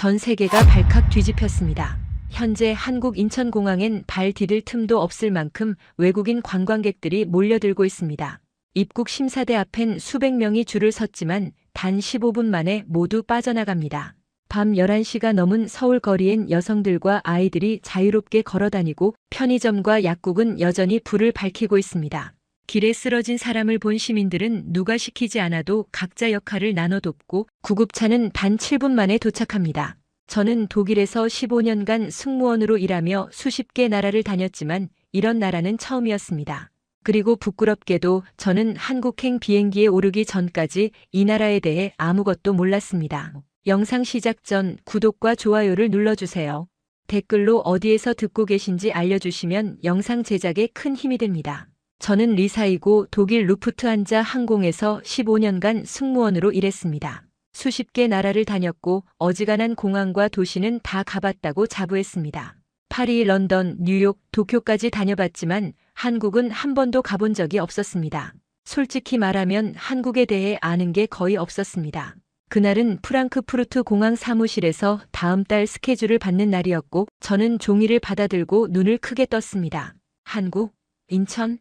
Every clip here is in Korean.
전 세계가 발칵 뒤집혔습니다. 현재 한국 인천공항엔 발 디딜 틈도 없을 만큼 외국인 관광객들이 몰려들고 있습니다. 입국 심사대 앞엔 수백 명이 줄을 섰지만 단 15분 만에 모두 빠져나갑니다. 밤 11시가 넘은 서울 거리엔 여성들과 아이들이 자유롭게 걸어다니고 편의점과 약국은 여전히 불을 밝히고 있습니다. 길에 쓰러진 사람을 본 시민들은 누가 시키지 않아도 각자 역할을 나눠 돕고 구급차는 단 7분 만에 도착합니다. 저는 독일에서 15년간 승무원으로 일하며 수십 개 나라를 다녔지만 이런 나라는 처음이었습니다. 그리고 부끄럽게도 저는 한국행 비행기에 오르기 전까지 이 나라에 대해 아무것도 몰랐습니다. 영상 시작 전 구독과 좋아요를 눌러주세요. 댓글로 어디에서 듣고 계신지 알려주시면 영상 제작에 큰 힘이 됩니다. 저는 리사이고 독일 루프트한자 항공에서 15년간 승무원으로 일했습니다. 수십 개 나라를 다녔고 어지간한 공항과 도시는 다 가봤다고 자부했습니다. 파리, 런던, 뉴욕, 도쿄까지 다녀봤지만 한국은 한 번도 가본 적이 없었습니다. 솔직히 말하면 한국에 대해 아는 게 거의 없었습니다. 그날은 프랑크푸르트 공항 사무실에서 다음 달 스케줄을 받는 날이었고 저는 종이를 받아들고 눈을 크게 떴습니다. 한국? 인천?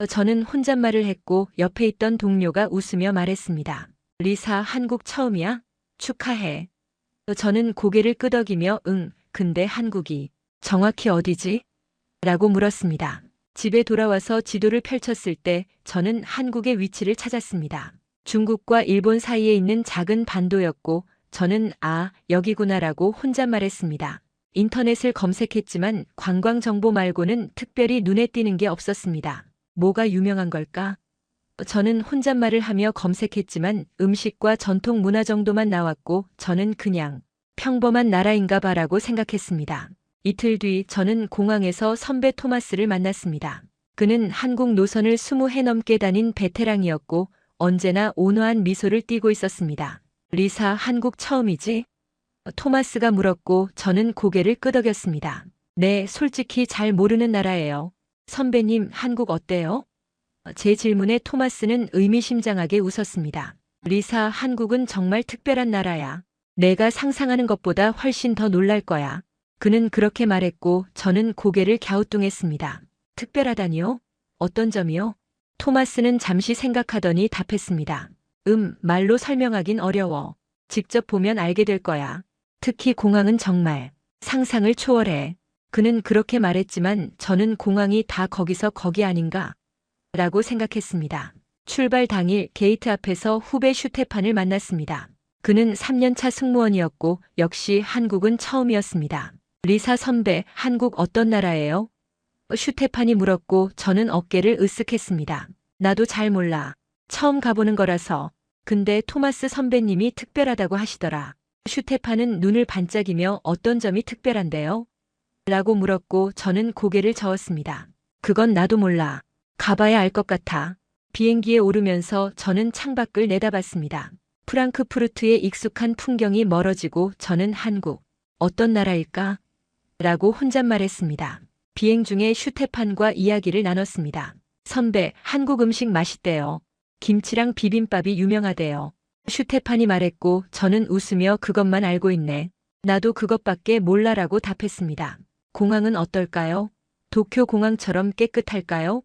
저는 혼잣말을 했고 옆에 있던 동료가 웃으며 말했습니다. 리사, 한국 처음이야? 축하해. 저는 고개를 끄덕이며 응, 근데 한국이 정확히 어디지? 라고 물었습니다. 집에 돌아와서 지도를 펼쳤을 때 저는 한국의 위치를 찾았습니다. 중국과 일본 사이에 있는 작은 반도였고 저는 아, 여기구나라고 혼잣말했습니다. 인터넷을 검색했지만 관광 정보 말고는 특별히 눈에 띄는 게 없었습니다. 뭐가 유명한 걸까? 저는 혼잣말을 하며 검색했지만 음식과 전통 문화 정도만 나왔고 저는 그냥 평범한 나라인가 봐라고 생각했습니다. 이틀 뒤 저는 공항에서 선배 토마스를 만났습니다. 그는 한국 노선을 20해 넘게 다닌 베테랑이었고 언제나 온화한 미소를 띠고 있었습니다. 리사, 한국 처음이지? 토마스가 물었고 저는 고개를 끄덕였습니다. 네, 솔직히 잘 모르는 나라예요. 선배님, 한국 어때요? 제 질문에 토마스는 의미심장하게 웃었습니다. 리사, 한국은 정말 특별한 나라야. 내가 상상하는 것보다 훨씬 더 놀랄 거야. 그는 그렇게 말했고 저는 고개를 갸우뚱했습니다. 특별하다니요? 어떤 점이요? 토마스는 잠시 생각하더니 답했습니다. 말로 설명하긴 어려워. 직접 보면 알게 될 거야. 특히 공항은 정말 상상을 초월해. 그는 그렇게 말했지만 저는 공항이 다 거기서 거기 아닌가? 라고 생각했습니다. 출발 당일 게이트 앞에서 후배 슈테판을 만났습니다. 그는 3년차 승무원이었고 역시 한국은 처음이었습니다. 리사 선배, 한국 어떤 나라예요? 슈테판이 물었고 저는 어깨를 으쓱했습니다. 나도 잘 몰라. 처음 가보는 거라서. 근데 토마스 선배님이 특별하다고 하시더라. 슈테판은 눈을 반짝이며 어떤 점이 특별한데요? 라고 물었고 저는 고개를 저었습니다. 그건 나도 몰라. 가봐야 알 것 같아. 비행기에 오르면서 저는 창밖을 내다봤습니다. 프랑크푸르트의 익숙한 풍경이 멀어지고 저는 한국, 어떤 나라일까? 라고 혼잣말했습니다. 비행 중에 슈테판과 이야기를 나눴습니다. 선배, 한국 음식 맛있대요. 김치랑 비빔밥이 유명하대요. 슈테판이 말했고 저는 웃으며 그것만 알고 있네. 나도 그것밖에 몰라라고 답했습니다. 공항은 어떨까요? 도쿄 공항처럼 깨끗할까요?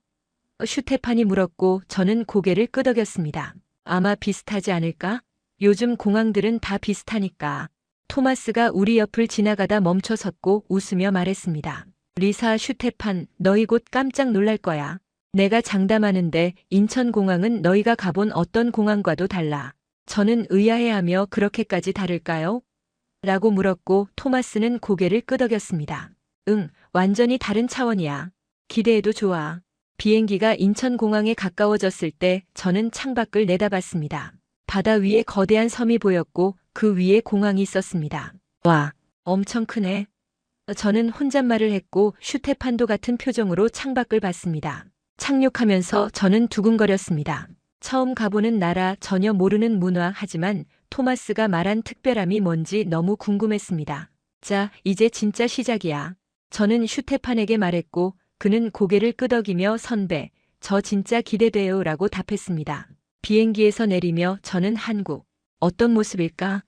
슈테판이 물었고 저는 고개를 끄덕였습니다. 아마 비슷하지 않을까? 요즘 공항들은 다 비슷하니까. 토마스가 우리 옆을 지나가다 멈춰 섰고 웃으며 말했습니다. 리사, 슈테판, 너희 곧 깜짝 놀랄 거야. 내가 장담하는데 인천공항은 너희가 가본 어떤 공항과도 달라. 저는 의아해하며 그렇게까지 다를까요? 라고 물었고 토마스는 고개를 끄덕였습니다. 응, 완전히 다른 차원이야. 기대해도 좋아. 비행기가 인천공항에 가까워졌을 때 저는 창밖을 내다봤습니다. 바다 위에 거대한 섬이 보였고 그 위에 공항이 있었습니다. 와, 엄청 크네. 저는 혼잣말을 했고 슈테판도 같은 표정으로 창밖을 봤습니다. 착륙하면서 저는 두근거렸습니다. 처음 가보는 나라, 전혀 모르는 문화, 하지만 토마스가 말한 특별함이 뭔지 너무 궁금했습니다. 자, 이제 진짜 시작이야. 저는 슈테판에게 말했고 그는 고개를 끄덕이며 선배, 저 진짜 기대돼요 라고 답했습니다. 비행기에서 내리며 저는 한국, 어떤 모습일까?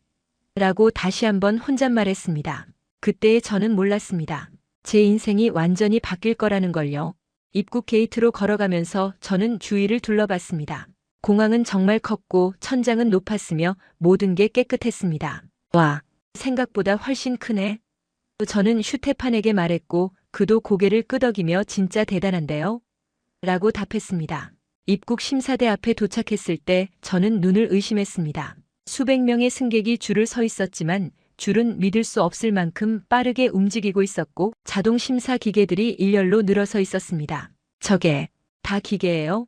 라고 다시 한번 혼잣말했습니다. 그때의 저는 몰랐습니다. 제 인생이 완전히 바뀔 거라는 걸요. 입국 게이트로 걸어가면서 저는 주위를 둘러봤습니다. 공항은 정말 컸고 천장은 높았으며 모든 게 깨끗했습니다. 와, 생각보다 훨씬 크네. 저는 슈테판에게 말했고 그도 고개를 끄덕이며 진짜 대단한데요? 라고 답했습니다. 입국 심사대 앞에 도착했을 때 저는 눈을 의심했습니다. 수백 명의 승객이 줄을 서 있었지만 줄은 믿을 수 없을 만큼 빠르게 움직이고 있었고 자동 심사 기계들이 일렬로 늘어서 있었습니다. 저게 다 기계예요?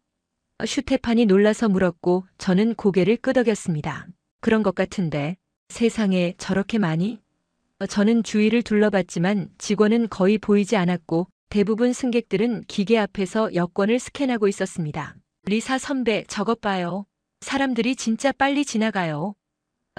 슈테판이 놀라서 물었고 저는 고개를 끄덕였습니다. 그런 것 같은데 세상에 저렇게 많이? 저는 주위를 둘러봤지만 직원은 거의 보이지 않았고 대부분 승객들은 기계 앞에서 여권을 스캔하고 있었습니다. 리사 선배, 저것 봐요. 사람들이 진짜 빨리 지나가요.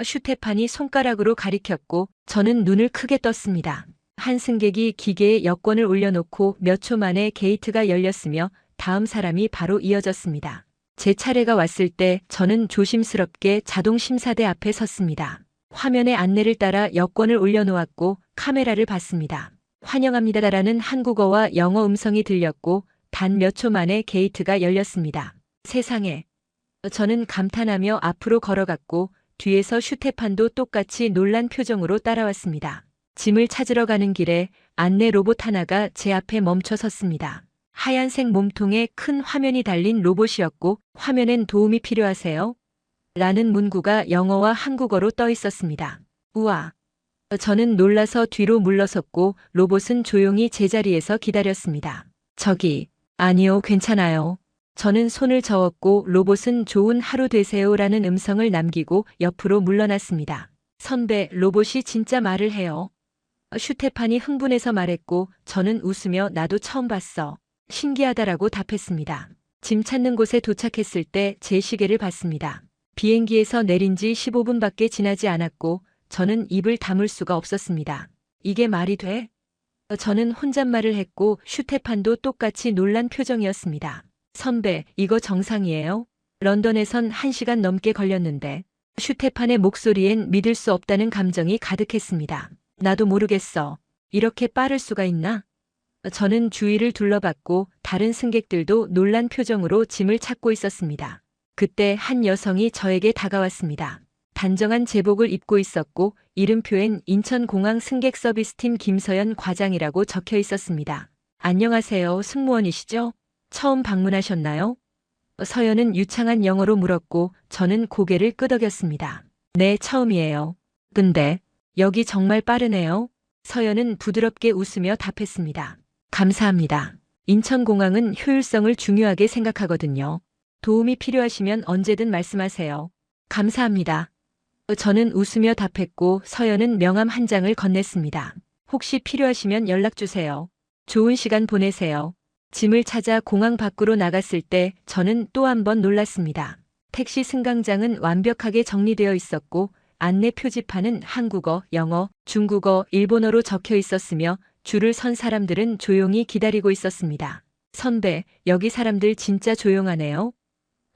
슈테판이 손가락으로 가리켰고 저는 눈을 크게 떴습니다. 한 승객이 기계에 여권을 올려놓고 몇 초 만에 게이트가 열렸으며 다음 사람이 바로 이어졌습니다. 제 차례가 왔을 때 저는 조심스럽게 자동 심사대 앞에 섰습니다. 화면에 안내를 따라 여권을 올려놓았고 카메라를 봤습니다. 환영합니다라는 한국어와 영어 음성이 들렸고 단 몇 초 만에 게이트가 열렸습니다. 세상에. 저는 감탄하며 앞으로 걸어갔고 뒤에서 슈테판도 똑같이 놀란 표정으로 따라왔습니다. 짐을 찾으러 가는 길에 안내 로봇 하나가 제 앞에 멈춰 섰습니다. 하얀색 몸통에 큰 화면이 달린 로봇이었고 화면엔 도움이 필요하세요? 라는 문구가 영어와 한국어로 떠 있었습니다. 우와. 저는 놀라서 뒤로 물러섰고 로봇은 조용히 제자리에서 기다렸습니다. 저기, 아니요, 괜찮아요. 저는 손을 저었고 로봇은 좋은 하루 되세요라는 음성을 남기고 옆으로 물러났습니다. 선배, 로봇이 진짜 말을 해요. 슈테판이 흥분해서 말했고 저는 웃으며 나도 처음 봤어. 신기하다라고 답했습니다. 짐 찾는 곳에 도착했을 때 제 시계를 봤습니다. 비행기에서 내린 지 15분밖에 지나지 않았고 저는 입을 다물 수가 없었습니다. 이게 말이 돼? 저는 혼잣말을 했고 슈테판도 똑같이 놀란 표정이었습니다. 선배, 이거 정상이에요? 런던에선 1시간 넘게 걸렸는데 슈테판의 목소리엔 믿을 수 없다는 감정이 가득했습니다. 나도 모르겠어. 이렇게 빠를 수가 있나? 저는 주위를 둘러봤고 다른 승객들도 놀란 표정으로 짐을 찾고 있었습니다. 그때 한 여성이 저에게 다가왔습니다. 단정한 제복을 입고 있었고 이름표엔 인천공항 승객 서비스팀 김서연 과장이라고 적혀 있었습니다. 안녕하세요, 승무원이시죠? 처음 방문하셨나요? 서연은 유창한 영어로 물었고 저는 고개를 끄덕였습니다. 네, 처음이에요. 근데 여기 정말 빠르네요. 서연은 부드럽게 웃으며 답했습니다. 감사합니다. 인천공항은 효율성을 중요하게 생각하거든요. 도움이 필요하시면 언제든 말씀하세요. 감사합니다. 저는 웃으며 답했고 서연은 명함 한 장을 건넸습니다. 혹시 필요하시면 연락주세요. 좋은 시간 보내세요. 짐을 찾아 공항 밖으로 나갔을 때 저는 또 한 번 놀랐습니다. 택시 승강장은 완벽하게 정리되어 있었고 안내 표지판은 한국어, 영어, 중국어, 일본어로 적혀 있었으며 줄을 선 사람들은 조용히 기다리고 있었습니다. 선배, 여기 사람들 진짜 조용하네요.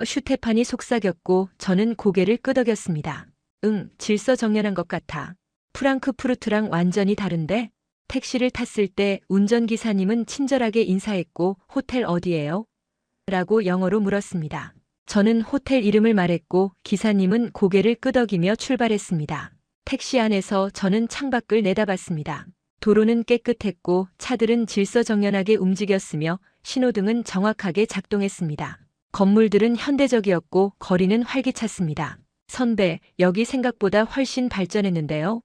슈테판이 속삭였고 저는 고개를 끄덕였습니다. 응, 질서정연한 것 같아. 프랑크푸르트랑 완전히 다른데? 택시를 탔을 때 운전기사님은 친절하게 인사했고 호텔 어디예요? 라고 영어로 물었습니다. 저는 호텔 이름을 말했고 기사님은 고개를 끄덕이며 출발했습니다. 택시 안에서 저는 창밖을 내다봤습니다. 도로는 깨끗했고 차들은 질서정연하게 움직였으며 신호등은 정확하게 작동했습니다. 건물들은 현대적이었고 거리는 활기찼습니다. 선배, 여기 생각보다 훨씬 발전했는데요?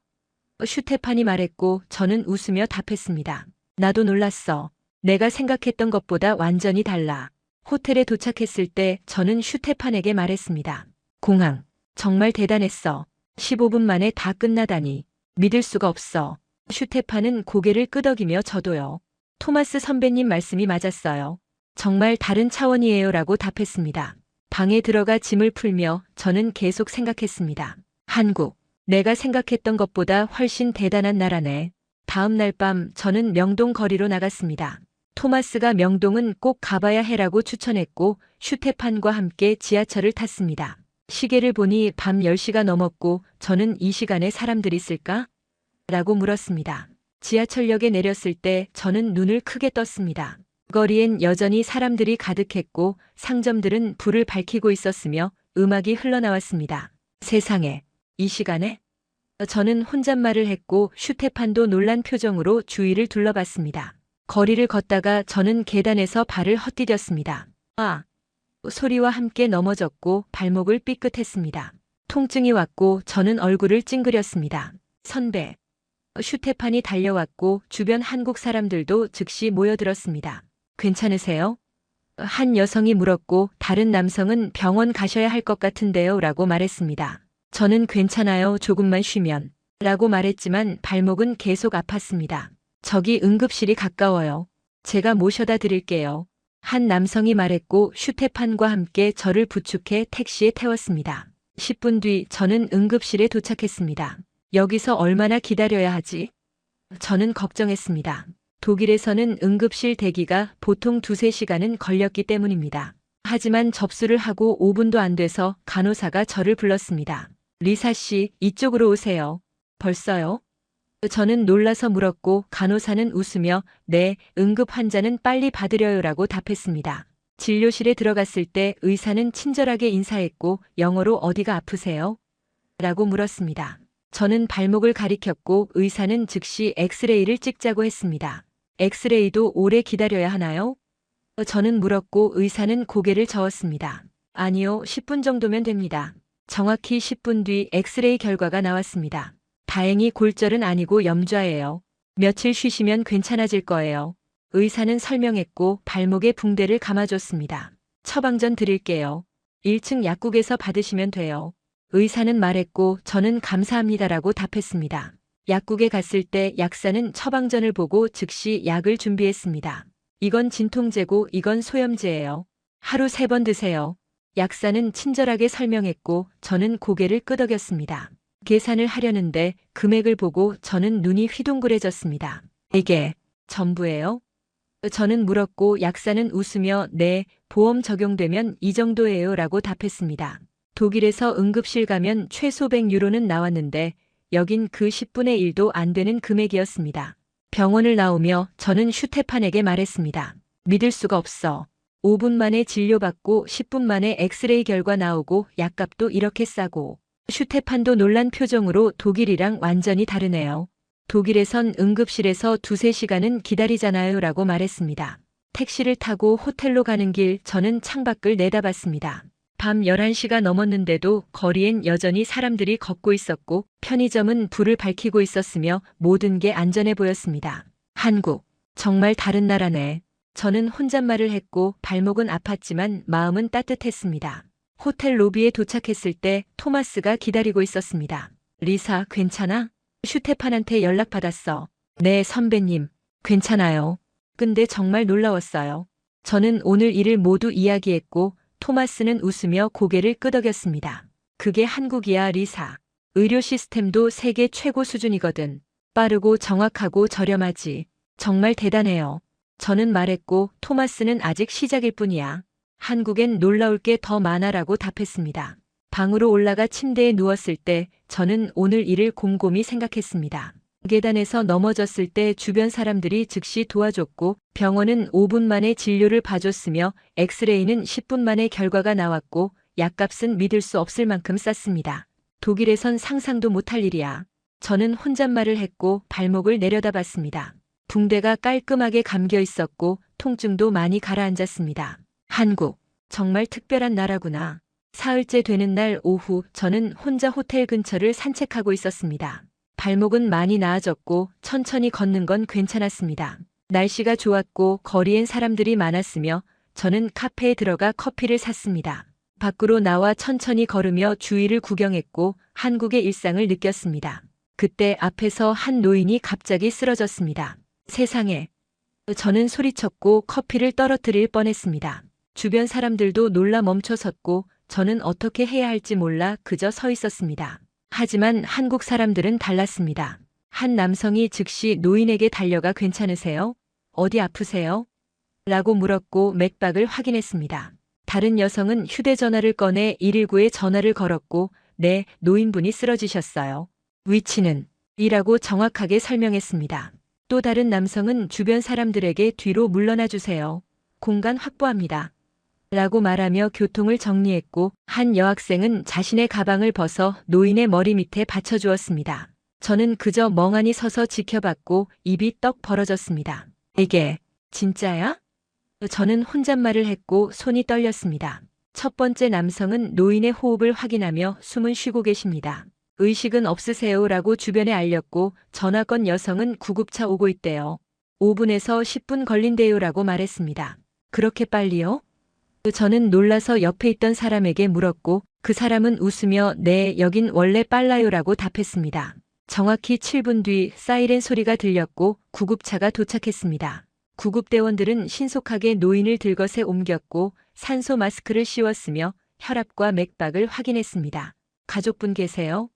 슈테판이 말했고 저는 웃으며 답했습니다. 나도 놀랐어. 내가 생각했던 것보다 완전히 달라. 호텔에 도착했을 때 저는 슈테판에게 말했습니다. 공항, 정말 대단했어. 15분 만에 다 끝나다니. 믿을 수가 없어. 슈테판은 고개를 끄덕이며 저도요. 토마스 선배님 말씀이 맞았어요. 정말 다른 차원이에요 라고 답했습니다. 방에 들어가 짐을 풀며 저는 계속 생각했습니다. 한국, 내가 생각했던 것보다 훨씬 대단한 나라네. 다음 날 밤 저는 명동 거리로 나갔습니다. 토마스가 명동은 꼭 가봐야 해라고 추천했고 슈테판과 함께 지하철을 탔습니다. 시계를 보니 밤 10시가 넘었고 저는 이 시간에 사람들이 있을까? 라고 물었습니다. 지하철역에 내렸을 때 저는 눈을 크게 떴습니다. 거리엔 여전히 사람들이 가득했고 상점들은 불을 밝히고 있었으며 음악이 흘러나왔습니다. 세상에, 이 시간에? 저는 혼잣말을 했고 슈테판도 놀란 표정으로 주위를 둘러봤습니다. 거리를 걷다가 저는 계단에서 발을 헛디뎠습니다. 아! 소리와 함께 넘어졌고 발목을 삐끗했습니다. 통증이 왔고 저는 얼굴을 찡그렸습니다. 선배! 슈테판이 달려왔고 주변 한국 사람들도 즉시 모여들었습니다. 괜찮으세요? 한 여성이 물었고 다른 남성은 병원 가셔야 할 것 같은데요 라고 말했습니다. 저는 괜찮아요, 조금만 쉬면 라고 말했지만 발목은 계속 아팠습니다. 저기 응급실이 가까워요. 제가 모셔다 드릴게요. 한 남성이 말했고 슈테판과 함께 저를 부축해 택시에 태웠습니다. 10분 뒤 저는 응급실에 도착했습니다. 여기서 얼마나 기다려야 하지? 저는 걱정했습니다. 독일에서는 응급실 대기가 보통 2~3시간은 걸렸기 때문입니다. 하지만 접수를 하고 5분도 안 돼서 간호사가 저를 불렀습니다. 리사 씨, 이쪽으로 오세요. 벌써요? 저는 놀라서 물었고 간호사는 웃으며 네, 응급 환자는 빨리 받으려요라고 답했습니다. 진료실에 들어갔을 때 의사는 친절하게 인사했고 영어로 어디가 아프세요? 라고 물었습니다. 저는 발목을 가리켰고 의사는 즉시 엑스레이를 찍자고 했습니다. 엑스레이도 오래 기다려야 하나요? 저는 물었고 의사는 고개를 저었습니다. 아니요, 10분 정도면 됩니다. 정확히 10분 뒤 엑스레이 결과가 나왔습니다. 다행히 골절은 아니고 염좌예요. 며칠 쉬시면 괜찮아질 거예요. 의사는 설명했고 발목에 붕대를 감아줬습니다. 처방전 드릴게요. 1층 약국에서 받으시면 돼요. 의사는 말했고 저는 감사합니다라고 답했습니다. 약국에 갔을 때 약사는 처방전을 보고 즉시 약을 준비했습니다. 이건 진통제고 이건 소염제예요. 하루 3번 드세요. 약사는 친절하게 설명했고 저는 고개를 끄덕였습니다. 계산을 하려는데 금액을 보고 저는 눈이 휘둥그레졌습니다. 이게 전부예요? 저는 물었고 약사는 웃으며 네, 보험 적용되면 이 정도예요 라고 답했습니다. 독일에서 응급실 가면 최소 100유로는 나왔는데 여긴 그 10분의 1도 안 되는 금액이었습니다. 병원을 나오며 저는 슈테판에게 말했습니다. 믿을 수가 없어. 5분 만에 진료받고 10분 만에 엑스레이 결과 나오고 약값도 이렇게 싸고. 슈테판도 놀란 표정으로 독일이랑 완전히 다르네요. 독일에선 응급실에서 2~3시간은 기다리잖아요 라고 말했습니다. 택시를 타고 호텔로 가는 길 저는 창밖을 내다봤습니다. 밤 11시가 넘었는데도 거리엔 여전히 사람들이 걷고 있었고 편의점은 불을 밝히고 있었으며 모든 게 안전해 보였습니다. 한국, 정말 다른 나라네. 저는 혼잣말을 했고 발목은 아팠지만 마음은 따뜻했습니다. 호텔 로비에 도착했을 때 토마스가 기다리고 있었습니다. 리사, 괜찮아? 슈테판한테 연락받았어. 네, 선배님. 괜찮아요. 근데 정말 놀라웠어요. 저는 오늘 일을 모두 이야기했고 토마스는 웃으며 고개를 끄덕였습니다. 그게 한국이야, 리사. 의료 시스템도 세계 최고 수준이거든. 빠르고 정확하고 저렴하지. 정말 대단해요. 저는 말했고 토마스는 아직 시작일 뿐이야. 한국엔 놀라울 게 더 많아라고 답했습니다. 방으로 올라가 침대에 누웠을 때 저는 오늘 일을 곰곰이 생각했습니다. 계단에서 넘어졌을 때 주변 사람들이 즉시 도와줬고 병원은 5분 만에 진료를 봐줬으며 엑스레이는 10분 만에 결과가 나왔고 약값은 믿을 수 없을 만큼 쌌습니다. 독일에선 상상도 못할 일이야. 저는 혼잣말을 했고 발목을 내려다봤습니다. 붕대가 깔끔하게 감겨 있었고 통증도 많이 가라앉았습니다. 한국, 정말 특별한 나라구나. 사흘째 되는 날 오후 저는 혼자 호텔 근처를 산책하고 있었습니다. 발목은 많이 나아졌고 천천히 걷는 건 괜찮았습니다. 날씨가 좋았고 거리엔 사람들이 많았으며 저는 카페에 들어가 커피를 샀습니다. 밖으로 나와 천천히 걸으며 주위를 구경했고 한국의 일상을 느꼈습니다. 그때 앞에서 한 노인이 갑자기 쓰러졌습니다. 세상에. 저는 소리쳤고 커피를 떨어뜨릴 뻔했습니다. 주변 사람들도 놀라 멈춰섰고 저는 어떻게 해야 할지 몰라 그저 서 있었습니다. 하지만 한국 사람들은 달랐습니다. 한 남성이 즉시 노인에게 달려가 괜찮으세요? 어디 아프세요? 라고 물었고 맥박을 확인했습니다. 다른 여성은 휴대전화를 꺼내 119에 전화를 걸었고, 네, 노인분이 쓰러지셨어요. 위치는 이라고 정확하게 설명했습니다. 또 다른 남성은 주변 사람들에게 뒤로 물러나 주세요. 공간 확보합니다. 라고 말하며 교통을 정리했고, 한 여학생은 자신의 가방을 벗어 노인의 머리 밑에 받쳐주었습니다. 저는 그저 멍하니 서서 지켜봤고 입이 떡 벌어졌습니다. 이게 진짜야? 저는 혼잣말을 했고 손이 떨렸습니다. 첫 번째 남성은 노인의 호흡을 확인하며 숨은 쉬고 계십니다. 의식은 없으세요? 라고 주변에 알렸고 전화건 여성은 구급차 오고 있대요. 5분에서 10분 걸린대요 라고 말했습니다. 그렇게 빨리요? 저는 놀라서 옆에 있던 사람에게 물었고 그 사람은 웃으며 네, 여긴 원래 빨라요 라고 답했습니다. 정확히 7분 뒤 사이렌 소리가 들렸고 구급차가 도착했습니다. 구급대원들은 신속하게 노인을 들것에 옮겼고 산소 마스크를 씌웠으며 혈압과 맥박을 확인했습니다. 가족분 계세요?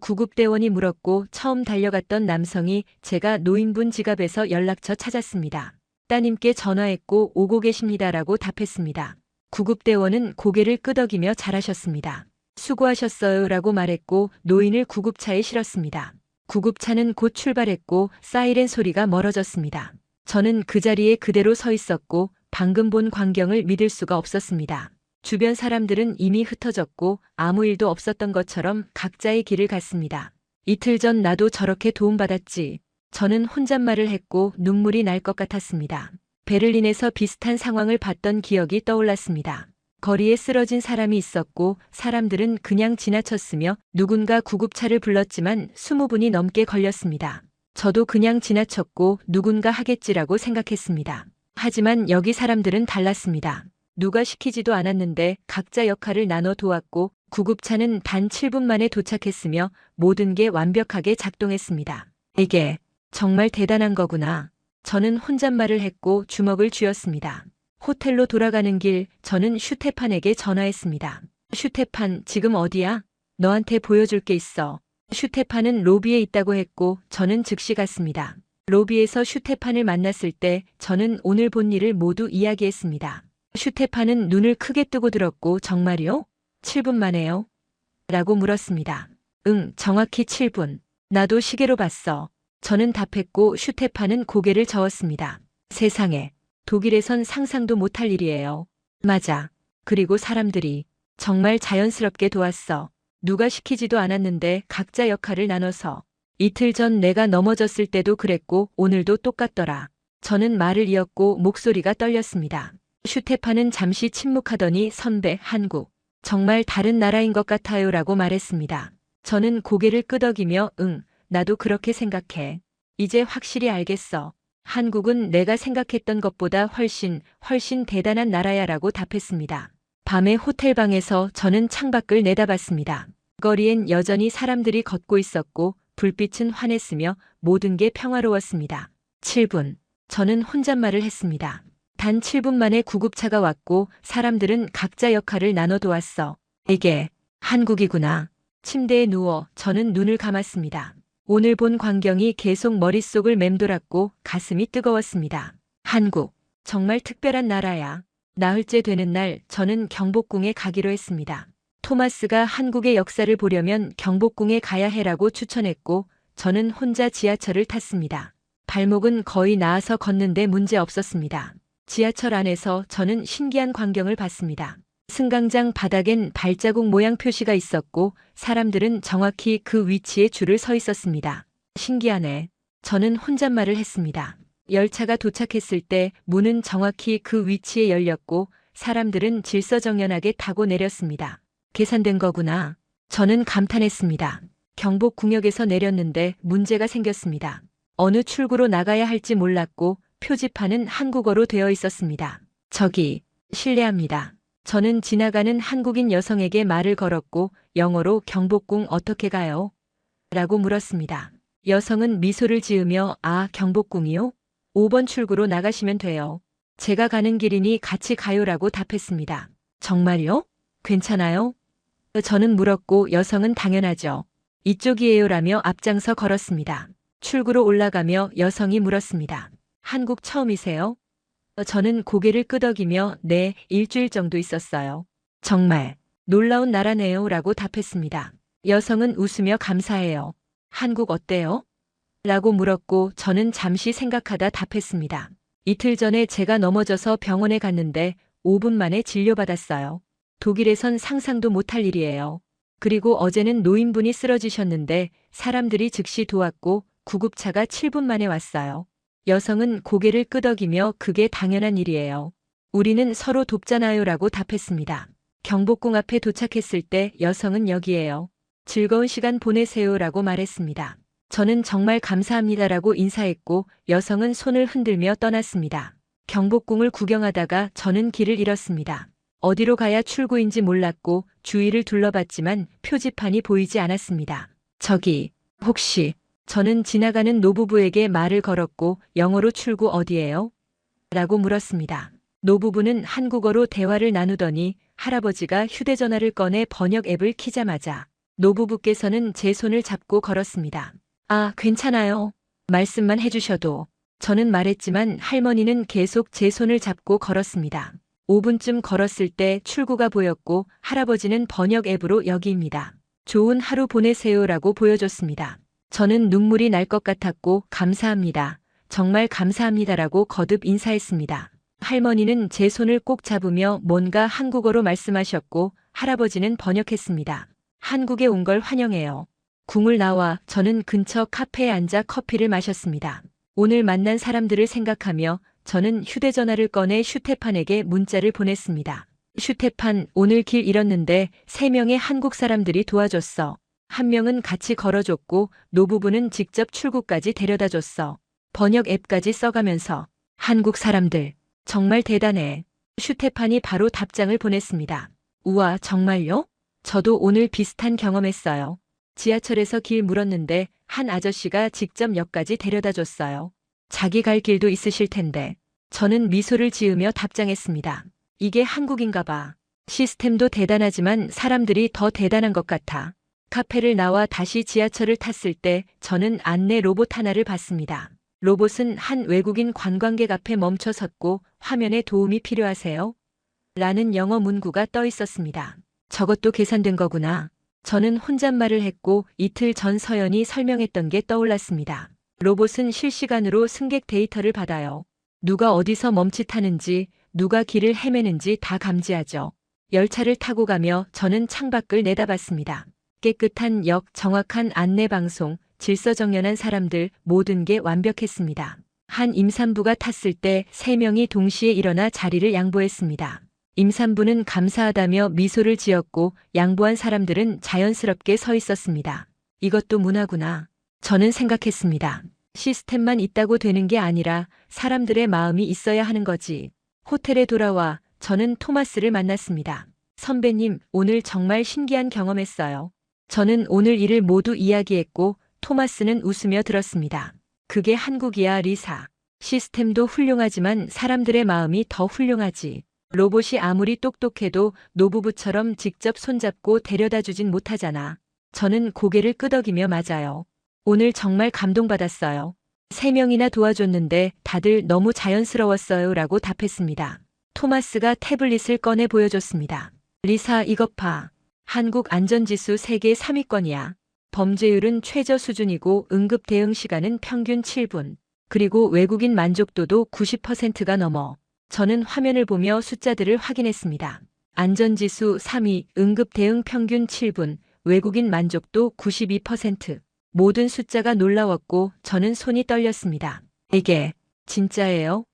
구급대원이 물었고 처음 달려갔던 남성이 제가 노인분 지갑에서 연락처 찾았습니다. 따님께 전화했고 오고 계십니다라고 답했습니다. 구급대원은 고개를 끄덕이며 잘하셨습니다. 수고하셨어요 라고 말했고 노인을 구급차에 실었습니다. 구급차는 곧 출발했고 사이렌 소리가 멀어졌습니다. 저는 그 자리에 그대로 서 있었고 방금 본 광경을 믿을 수가 없었습니다. 주변 사람들은 이미 흩어졌고 아무 일도 없었던 것처럼 각자의 길을 갔습니다. 이틀 전 나도 저렇게 도움받았지. 저는 혼잣말을 했고 눈물이 날 것 같았습니다. 베를린에서 비슷한 상황을 봤던 기억이 떠올랐습니다. 거리에 쓰러진 사람이 있었고 사람들은 그냥 지나쳤으며 누군가 구급차를 불렀지만 20분이 넘게 걸렸습니다. 저도 그냥 지나쳤고 누군가 하겠지라고 생각했습니다. 하지만 여기 사람들은 달랐습니다. 누가 시키지도 않았는데 각자 역할을 나눠 도왔고 구급차는 단 7분 만에 도착했으며 모든 게 완벽하게 작동했습니다. 이게 정말 대단한 거구나. 저는 혼잣말을 했고 주먹을 쥐었습니다. 호텔로 돌아가는 길 저는 슈테판에게 전화했습니다. 슈테판, 지금 어디야? 너한테 보여줄 게 있어. 슈테판은 로비에 있다고 했고 저는 즉시 갔습니다. 로비에서 슈테판을 만났을 때 저는 오늘 본 일을 모두 이야기했습니다. 슈테판은 눈을 크게 뜨고 들었고 정말이요? 7분 만에요? 라고 물었습니다. 응, 정확히 7분. 나도 시계로 봤어. 저는 답했고 슈테판은 고개를 저었습니다. 세상에, 독일에선 상상도 못할 일이에요. 맞아. 그리고 사람들이 정말 자연스럽게 도왔어. 누가 시키지도 않았는데 각자 역할을 나눠서. 이틀 전 내가 넘어졌을 때도 그랬고 오늘도 똑같더라. 저는 말을 이었고 목소리가 떨렸습니다. 슈테판은 잠시 침묵하더니 선배, 한국. 정말 다른 나라인 것 같아요 라고 말했습니다. 저는 고개를 끄덕이며 응, 나도 그렇게 생각해. 이제 확실히 알겠어. 한국은 내가 생각했던 것보다 훨씬 대단한 나라야 라고 답했습니다. 밤에 호텔방에서 저는 창밖을 내다봤습니다. 거리엔 여전히 사람들이 걷고 있었고 불빛은 환했으며 모든 게 평화로웠습니다. 7분. 저는 혼잣말을 했습니다. 단 7분 만에 구급차가 왔고 사람들은 각자 역할을 나눠 도왔어. 이게 한국이구나. 침대에 누워 저는 눈을 감았습니다. 오늘 본 광경이 계속 머릿속을 맴돌았고 가슴이 뜨거웠습니다. 한국, 정말 특별한 나라야. 나흘째 되는 날 저는 경복궁에 가기로 했습니다. 토마스가 한국의 역사를 보려면 경복궁에 가야 해라고 추천했고 저는 혼자 지하철을 탔습니다. 발목은 거의 나아서 걷는데 문제 없었습니다. 지하철 안에서 저는 신기한 광경을 봤습니다. 승강장 바닥엔 발자국 모양 표시가 있었고 사람들은 정확히 그 위치에 줄을 서 있었습니다. 신기하네. 저는 혼잣말을 했습니다. 열차가 도착했을 때 문은 정확히 그 위치에 열렸고 사람들은 질서정연하게 타고 내렸습니다. 계산된 거구나. 저는 감탄했습니다. 경복궁역에서 내렸는데 문제가 생겼습니다. 어느 출구로 나가야 할지 몰랐고 표지판은 한국어로 되어 있었습니다. 저기, 실례합니다. 저는 지나가는 한국인 여성에게 말을 걸었고 영어로 경복궁 어떻게 가요? 라고 물었습니다. 여성은 미소를 지으며 아, 경복궁이요? 5번 출구로 나가시면 돼요. 제가 가는 길이니 같이 가요라고 답했습니다. 정말요? 괜찮아요? 저는 물었고 여성은 당연하죠. 이쪽이에요라며 앞장서 걸었습니다. 출구로 올라가며 여성이 물었습니다. 한국 처음이세요? 저는 고개를 끄덕이며 네, 일주일 정도 있었어요. 정말 놀라운 나라네요 라고 답했습니다. 여성은 웃으며 감사해요. 한국 어때요? 라고 물었고 저는 잠시 생각하다 답했습니다. 이틀 전에 제가 넘어져서 병원에 갔는데 5분 만에 진료받았어요. 독일에선 상상도 못할 일이에요. 그리고 어제는 노인분이 쓰러지셨는데 사람들이 즉시 도왔고 구급차가 7분 만에 왔어요. 여성은 고개를 끄덕이며 그게 당연한 일이에요. 우리는 서로 돕잖아요 라고 답했습니다. 경복궁 앞에 도착했을 때 여성은 여기에요. 즐거운 시간 보내세요 라고 말했습니다. 저는 정말 감사합니다라고 인사했고 여성은 손을 흔들며 떠났습니다. 경복궁을 구경하다가 저는 길을 잃었습니다. 어디로 가야 출구인지 몰랐고 주위를 둘러봤지만 표지판이 보이지 않았습니다. 저기, 혹시, 저는 지나가는 노부부에게 말을 걸었고 영어로 출구 어디예요? 라고 물었습니다. 노부부는 한국어로 대화를 나누더니 할아버지가 휴대전화를 꺼내 번역 앱을 키자마자 노부부께서는 제 손을 잡고 걸었습니다. 아, 괜찮아요. 말씀만 해주셔도. 저는 말했지만 할머니는 계속 제 손을 잡고 걸었습니다. 5분쯤 걸었을 때 출구가 보였고 할아버지는 번역 앱으로 여기입니다. 좋은 하루 보내세요라고 보여줬습니다. 저는 눈물이 날 것 같았고 감사합니다. 정말 감사합니다라고 거듭 인사했습니다. 할머니는 제 손을 꼭 잡으며 뭔가 한국어로 말씀하셨고 할아버지는 번역했습니다. 한국에 온 걸 환영해요. 궁을 나와 저는 근처 카페에 앉아 커피를 마셨습니다. 오늘 만난 사람들을 생각하며 저는 휴대전화를 꺼내 슈테판에게 문자를 보냈습니다. 슈테판, 오늘 길 잃었는데 3명의 한국 사람들이 도와줬어. 1명은 같이 걸어줬고 노부부는 직접 출구까지 데려다줬어. 번역 앱까지 써가면서. 한국 사람들, 정말 대단해. 슈테판이 바로 답장을 보냈습니다. 우와, 정말요? 저도 오늘 비슷한 경험했어요. 지하철에서 길 물었는데 한 아저씨가 직접 역까지 데려다 줬어요. 자기 갈 길도 있으실 텐데. 저는 미소를 지으며 답장했습니다. 이게 한국인가 봐. 시스템도 대단하지만 사람들이 더 대단한 것 같아. 카페를 나와 다시 지하철을 탔을 때 저는 안내 로봇 하나를 봤습니다. 로봇은 한 외국인 관광객 앞에 멈춰 섰고 화면에 도움이 필요하세요? 라는 영어 문구가 떠 있었습니다. 저것도 계산된 거구나. 저는 혼잣말을 했고 이틀 전 서연이 설명했던 게 떠올랐습니다. 로봇은 실시간으로 승객 데이터를 받아요. 누가 어디서 멈칫하는지, 누가 길을 헤매는지 다 감지하죠. 열차를 타고 가며 저는 창밖을 내다봤습니다. 깨끗한 역, 정확한 안내 방송, 질서정연한 사람들, 모든 게 완벽했습니다. 한 임산부가 탔을 때 3명이 동시에 일어나 자리를 양보했습니다. 임산부는 감사하다며 미소를 지었고 양보한 사람들은 자연스럽게 서 있었습니다. 이것도 문화구나. 저는 생각했습니다. 시스템만 있다고 되는 게 아니라 사람들의 마음이 있어야 하는 거지. 호텔에 돌아와 저는 토마스를 만났습니다. 선배님, 오늘 정말 신기한 경험했어요. 저는 오늘 일을 모두 이야기했고 토마스는 웃으며 들었습니다. 그게 한국이야, 리사. 시스템도 훌륭하지만 사람들의 마음이 더 훌륭하지. 로봇이 아무리 똑똑해도 노부부처럼 직접 손잡고 데려다 주진 못하잖아. 저는 고개를 끄덕이며 맞아요. 오늘 정말 감동받았어요. 3명이나 도와줬는데 다들 너무 자연스러웠어요 라고 답했습니다. 토마스가 태블릿을 꺼내 보여줬습니다. 리사, 이것 봐. 한국 안전지수 세계 3위권이야. 범죄율은 최저 수준이고 응급 대응 시간은 평균 7분. 그리고 외국인 만족도도 90%가 넘어. 저는 화면을 보며 숫자들을 확인했습니다. 안전지수 3위, 응급 대응 평균 7분, 외국인 만족도 92%. 모든 숫자가 놀라웠고 저는 손이 떨렸습니다. 이게 진짜예요?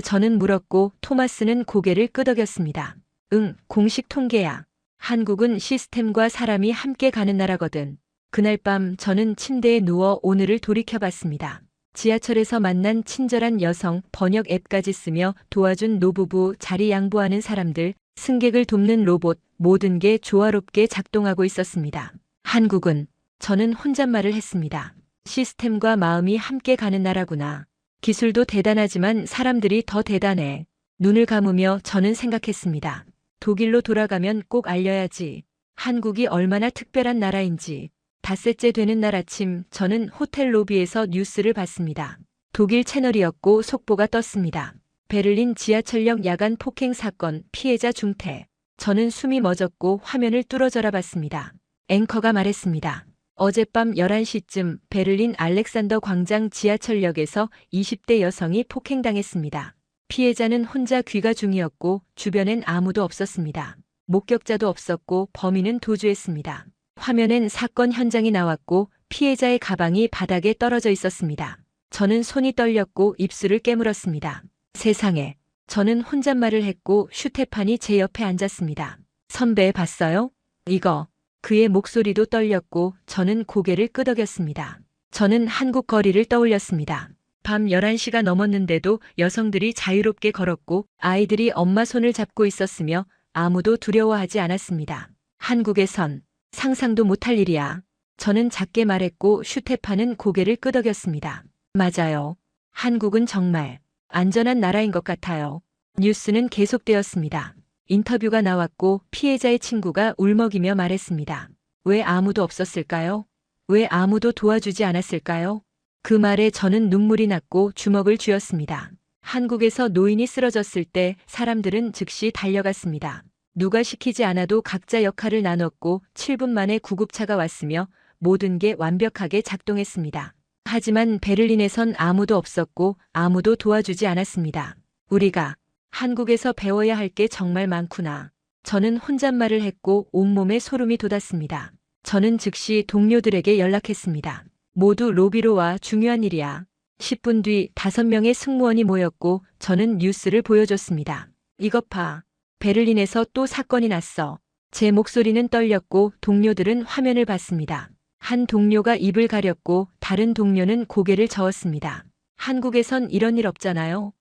저는 물었고 토마스는 고개를 끄덕였습니다. 응, 공식 통계야. 한국은 시스템과 사람이 함께 가는 나라거든. 그날 밤 저는 침대에 누워 오늘을 돌이켜봤습니다. 지하철에서 만난 친절한 여성, 번역 앱까지 쓰며 도와준 노부부, 자리 양보하는 사람들, 승객을 돕는 로봇, 모든 게 조화롭게 작동하고 있었습니다. 한국은, 저는 혼잣말을 했습니다. 시스템과 마음이 함께 가는 나라구나. 기술도 대단하지만 사람들이 더 대단해. 눈을 감으며 저는 생각했습니다. 독일로 돌아가면 꼭 알려야지. 한국이 얼마나 특별한 나라인지. 닷새째 되는 날 아침 저는 호텔 로비에서 뉴스를 봤습니다. 독일 채널이었고 속보가 떴습니다. 베를린 지하철역 야간 폭행 사건 피해자 중태. 저는 숨이 멎었고 화면을 뚫어져라 봤습니다. 앵커가 말했습니다. 어젯밤 11시쯤 베를린 알렉산더 광장 지하철역에서 20대 여성이 폭행당했습니다. 피해자는 혼자 귀가 중이었고 주변엔 아무도 없었습니다. 목격자도 없었고 범인은 도주했습니다. 화면엔 사건 현장이 나왔고 피해자의 가방이 바닥에 떨어져 있었습니다. 저는 손이 떨렸고 입술을 깨물었습니다. 세상에. 저는 혼잣말을 했고 슈테판이 제 옆에 앉았습니다. 선배 봤어요? 이거. 그의 목소리도 떨렸고 저는 고개를 끄덕였습니다. 저는 한국 거리를 떠올렸습니다. 밤 11시가 넘었는데도 여성들이 자유롭게 걸었고 아이들이 엄마 손을 잡고 있었으며 아무도 두려워하지 않았습니다. 한국에선 상상도 못할 일이야. 저는 작게 말했고 슈테판은 고개를 끄덕였습니다. 맞아요. 한국은 정말 안전한 나라인 것 같아요. 뉴스는 계속되었습니다. 인터뷰가 나왔고 피해자의 친구가 울먹이며 말했습니다. 왜 아무도 없었을까요? 왜 아무도 도와주지 않았을까요? 그 말에 저는 눈물이 났고 주먹을 쥐었습니다. 한국에서 노인이 쓰러졌을 때 사람들은 즉시 달려갔습니다. 누가 시키지 않아도 각자 역할을 나눴고 7분 만에 구급차가 왔으며 모든 게 완벽하게 작동했습니다. 하지만 베를린에선 아무도 없었고 아무도 도와주지 않았습니다. 우리가 한국에서 배워야 할 게 정말 많구나. 저는 혼잣말을 했고 온몸에 소름이 돋았습니다. 저는 즉시 동료들에게 연락했습니다. 모두 로비로 와 중요한 일이야. 10분 뒤 5명의 승무원이 모였고 저는 뉴스를 보여줬습니다. 이것 봐. 베를린에서 또 사건이 났어. 제 목소리는 떨렸고 동료들은 화면을 봤습니다. 한 동료가 입을 가렸고 다른 동료는 고개를 저었습니다. 한국에선 이런 일 없잖아요.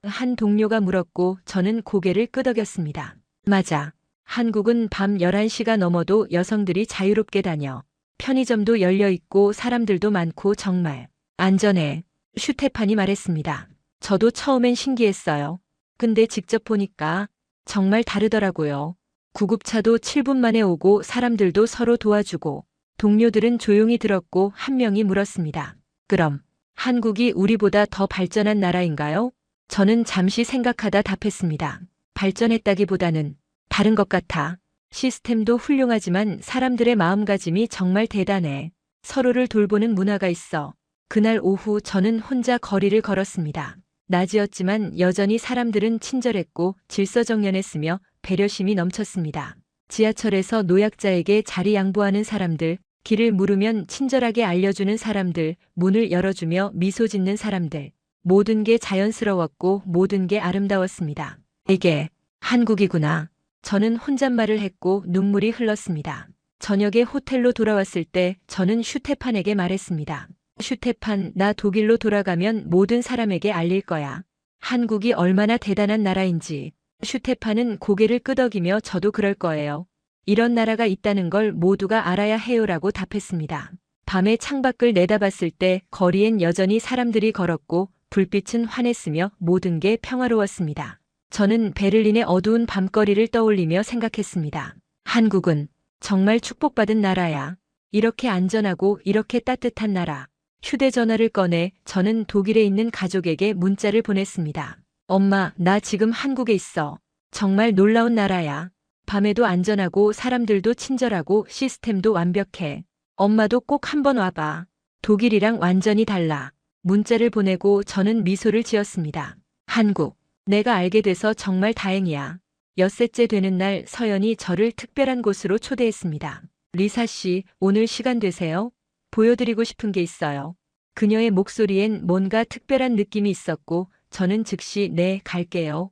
한 동료가 물었고 저는 고개를 끄덕였습니다. 맞아. 한국은 밤 11시가 넘어도 여성들이 자유롭게 다녀. 편의점도 열려 있고 사람들도 많고 정말 안전해. 슈테판이 말했습니다. 저도 처음엔 신기했어요. 근데 직접 보니까 정말 다르더라고요. 구급차도 7분 만에 오고 사람들도 서로 도와주고 동료들은 조용히 들었고 한 명이 물었습니다. 그럼 한국이 우리보다 더 발전한 나라인가요? 저는 잠시 생각하다 답했습니다. 발전했다기보다는 다른 것 같아. 시스템도 훌륭하지만 사람들의 마음가짐이 정말 대단해. 서로를 돌보는 문화가 있어. 그날 오후 저는 혼자 거리를 걸었습니다. 낮이었지만 여전히 사람들은 친절했고 질서정연했으며 배려심이 넘쳤습니다. 지하철에서 노약자에게 자리 양보하는 사람들, 길을 물으면 친절하게 알려주는 사람들, 문을 열어주며 미소 짓는 사람들. 모든 게 자연스러웠고 모든 게 아름다웠습니다. 이게 한국이구나. 저는 혼잣말을 했고 눈물이 흘렀습니다. 저녁에 호텔로 돌아왔을 때 저는 슈테판에게 말했습니다. 슈테판, 나 독일로 돌아가면 모든 사람에게 알릴 거야. 한국이 얼마나 대단한 나라인지. 슈테판은 고개를 끄덕이며 저도 그럴 거예요. 이런 나라가 있다는 걸 모두가 알아야 해요라고 답했습니다. 밤에 창밖을 내다봤을 때 거리엔 여전히 사람들이 걸었고 불빛은 환했으며 모든 게 평화로웠습니다. 저는 베를린의 어두운 밤거리를 떠올리며 생각했습니다. 한국은 정말 축복받은 나라야. 이렇게 안전하고 이렇게 따뜻한 나라. 휴대전화를 꺼내 저는 독일에 있는 가족에게 문자를 보냈습니다. 엄마, 나 지금 한국에 있어. 정말 놀라운 나라야. 밤에도 안전하고 사람들도 친절하고 시스템도 완벽해. 엄마도 꼭 한번 와봐. 독일이랑 완전히 달라. 문자를 보내고 저는 미소를 지었습니다. 한국. 내가 알게 돼서 정말 다행이야. 엿새째 되는 날 서연이 저를 특별한 곳으로 초대했습니다. 리사 씨, 오늘 시간 되세요? 보여드리고 싶은 게 있어요. 그녀의 목소리엔 뭔가 특별한 느낌이 있었고 저는 즉시 네, 갈게요.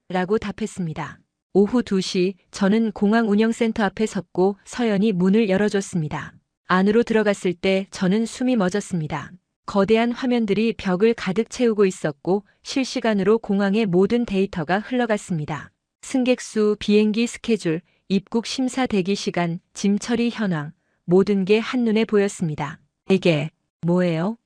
라고 답했습니다. 오후 2시 저는 공항 운영센터 앞에 섰고 서연이 문을 열어줬습니다. 안으로 들어갔을 때 저는 숨이 멎었습니다. 거대한 화면들이 벽을 가득 채우고 있었고 실시간으로 공항의 모든 데이터가 흘러갔습니다. 승객 수, 비행기 스케줄, 입국 심사 대기 시간, 짐 처리 현황, 모든 게 한눈에 보였습니다. 이게 뭐예요?